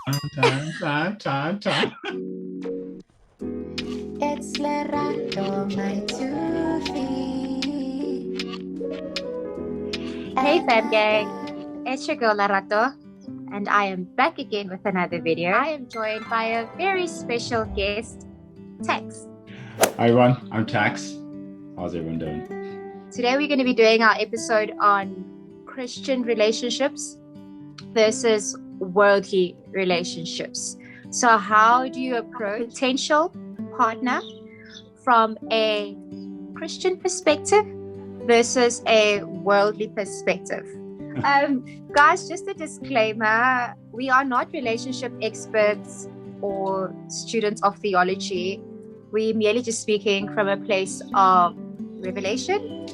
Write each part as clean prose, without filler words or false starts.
Time. It's leratomaithufi. Hey fam gang, it's your girl Larato, and I am back again with another video. I am joined by a very special guest, Tax. Hi everyone, I'm Tax. How's everyone doing? Today we're going to be doing our episode on Christian relationships versus worldly relationships. So how do you approach a potential partner from a Christian perspective versus a worldly perspective? Guys, just a disclaimer, we are not relationship experts or students of theology. We're merely just speaking from a place of revelation,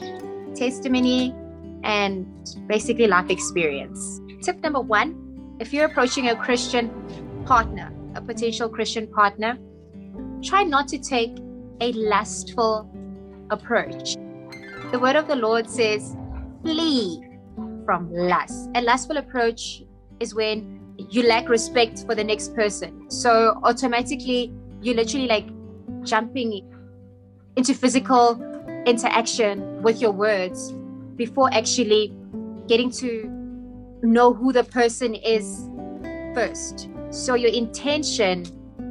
testimony, and basically life experience. Tip number 1, if you're approaching a Christian partner, a potential Christian partner, try not to take a lustful approach. The word of the Lord says, flee from lust. A lustful approach is when you lack respect for the next person. So automatically, you're literally like jumping into physical interaction with your words before actually getting to know who the person is first. So your intention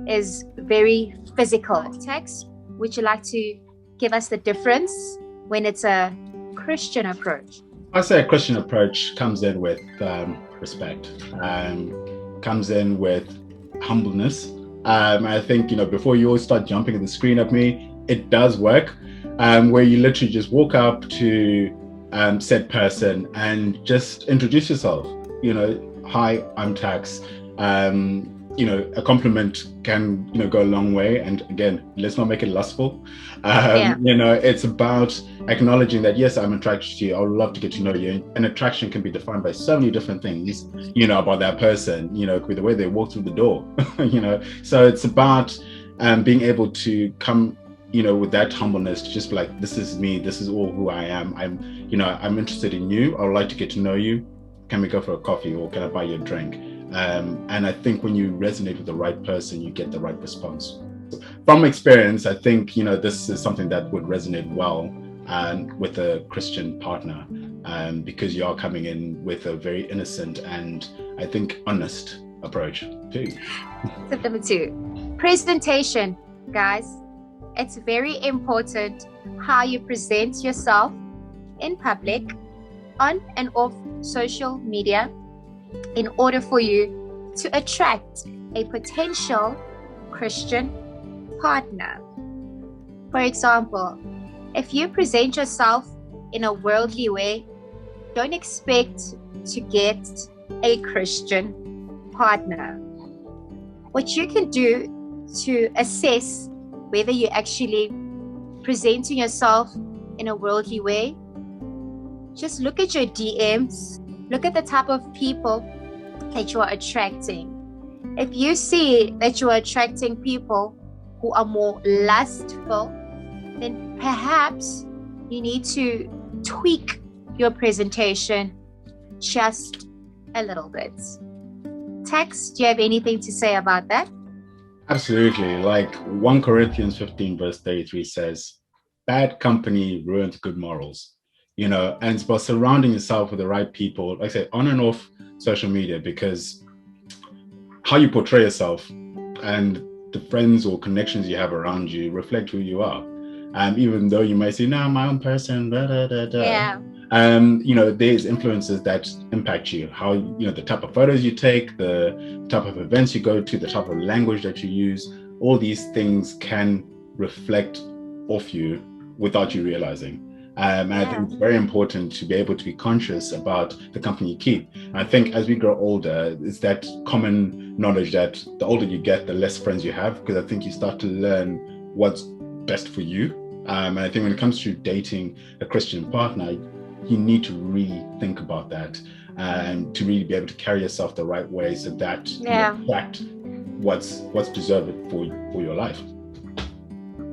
is very physical. Text, would you like to give us the difference when it's a Christian approach? I say a Christian approach comes in with respect, comes in with humbleness. I think, before you all start jumping at the screen at me, it does work, where you literally just walk up to said person and just introduce yourself. Hi, I'm Tax. A compliment can, go a long way. And again, let's not make it lustful. It's about acknowledging that, yes, I'm attracted to you. I would love to get to know you. And attraction can be defined by so many different things, about that person, with the way they walk through the door, So it's about being able to come, with that humbleness, to just be like, this is me. This is all who I am. I'm interested in you. I would like to get to know you. Can we go for a coffee, or can I buy you a drink? And I think when you resonate with the right person, you get the right response. From experience, I think, this is something that would resonate well with a Christian partner, because you are coming in with a very innocent and, I think, honest approach too. Tip number 2, presentation, guys. It's very important how you present yourself in public, on and off social media, in order for you to attract a potential Christian partner. For example, if you present yourself in a worldly way, don't expect to get a Christian partner. What you can do to assess whether you're actually presenting yourself in a worldly way, just look at your DMs, look at the type of people that you are attracting. If you see that you are attracting people who are more lustful, then perhaps you need to tweak your presentation just a little bit. Tex, do you have anything to say about that? Absolutely. Like 1 Corinthians 15 verse 33 says, bad company ruins good morals. And it's about surrounding yourself with the right people, like I say, on and off social media, because how you portray yourself and the friends or connections you have around you reflect who you are. Even though you might say, no, I'm my own person, Yeah. There's influences that impact you, how, the type of photos you take, the type of events you go to, the type of language that you use, all these things can reflect off you without you realizing. And I think it's very important to be able to be conscious about the company you keep. And I think as we grow older, it's that common knowledge that the older you get, the less friends you have, because I think you start to learn what's best for you. And I think when it comes to dating a Christian partner, you need to really think about that, and to really be able to carry yourself the right way, so that you attract what's deserved for your life.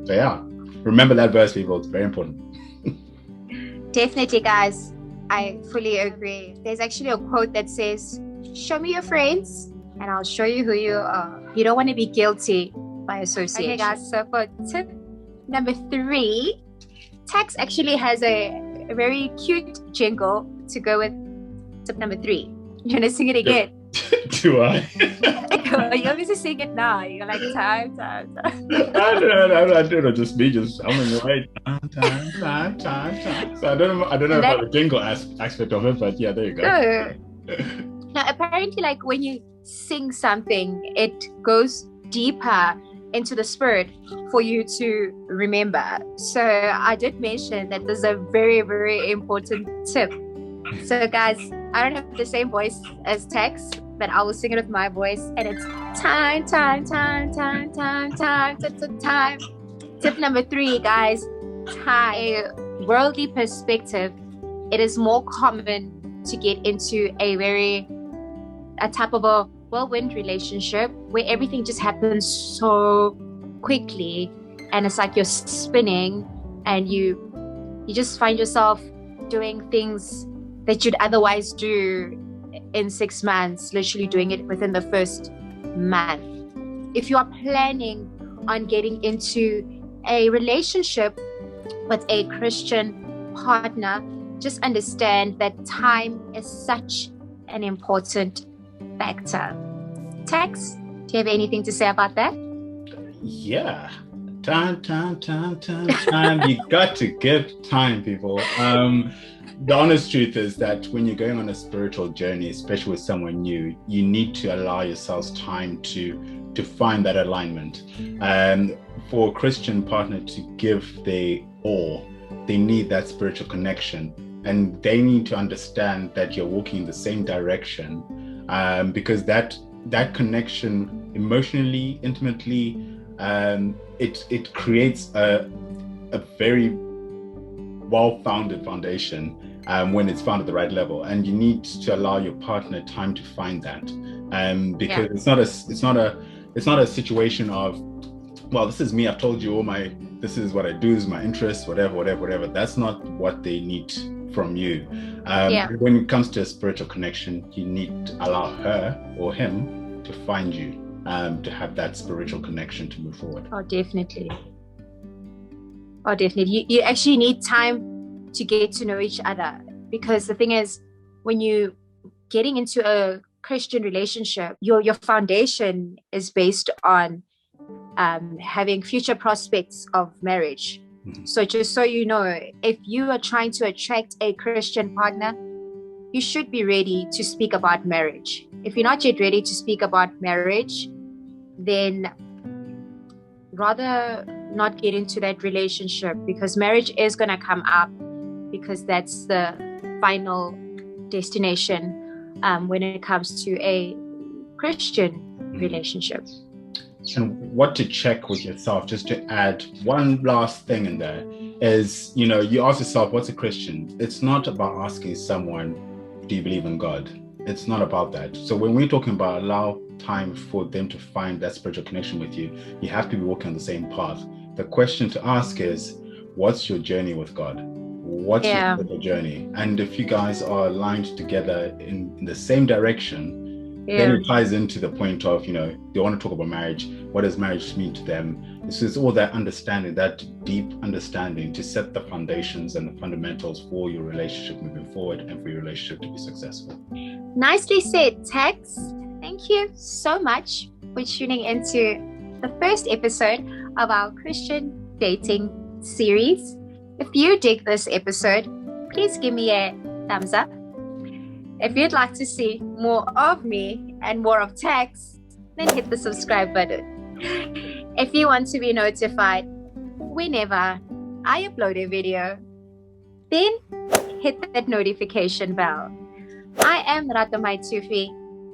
So yeah, remember that verse, people. It's very important. Definitely, guys. I fully agree. There's actually a quote that says, show me your friends, and I'll show you who you are. You don't want to be guilty by association. Okay, guys, so for tip number 3, Tax actually has a very cute jingle to go with tip number 3. You want to sing it again? Do I? You obviously sing it now. You're like, time. I don't know, just me, I'm in the way. Time. So I don't know about the jingle aspect of it, but yeah, there you go. No. Now, apparently, like when you sing something, it goes deeper into the spirit for you to remember. So I did mention that this is a very, very important tip. So guys, I don't have the same voice as Tex, but I will sing it with my voice, and it's time. Tip number 3, guys, time. A worldly perspective, it is more common to get into a type of a whirlwind relationship where everything just happens so quickly, and it's like you're spinning, and you just find yourself doing things that you'd otherwise do in 6 months, literally doing it within the first month. If you are planning on getting into a relationship with a Christian partner, just understand that time is such an important factor. Tex, do you have anything to say about that? Yeah. Time. You got to give time, people. The honest truth is that when you're going on a spiritual journey, especially with someone new, you need to allow yourselves time to find that alignment. And for a Christian partner to give their all, they need that spiritual connection, and they need to understand that you're walking in the same direction, because that connection, emotionally, intimately, it creates a very well-founded foundation when it's found at the right level, and you need to allow your partner time to find that, because it's not a situation of, well, this is me, I've told you this is what I do, is my interests, whatever. That's not what they need from you. When it comes to a spiritual connection, you need to allow her or him to find you, to have that spiritual connection to move forward. Oh, definitely. You actually need time to get to know each other, because the thing is, when you getting into a Christian relationship, your foundation is based on having future prospects of marriage. Mm-hmm. So just so you know, if you are trying to attract a Christian partner, you should be ready to speak about marriage. If you're not yet ready to speak about marriage, then rather not get into that relationship, because marriage is going to come up, because that's the final destination when it comes to a Christian relationship. And what to check with yourself, just to add one last thing in there, is, you ask yourself, what's a Christian? It's not about asking someone, do you believe in God? It's not about that. So when we're talking about allow time for them to find that spiritual connection with you, you have to be walking on the same path. The question to ask is, what's your journey with God? What's your spiritual journey? And if you guys are aligned together in the same direction, then it ties into the point of, they want to talk about marriage. What does marriage mean to them? This is all that understanding, that deep understanding, to set the foundations and the fundamentals for your relationship moving forward, and for your relationship to be successful. Nicely said, Tex. Thank you so much for tuning into the first episode of our Christian dating series. If you dig this episode, please give me a thumbs up. If you'd like to see more of me and more of Tex, then hit the subscribe button. If you want to be notified whenever I upload a video, then hit that notification bell. I am leratomaithufi,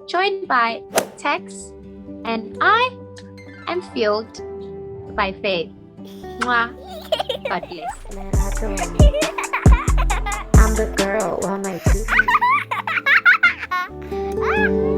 joined by Tex, and I am fueled by faith. Mwah. God bless. I'm the girl, 192.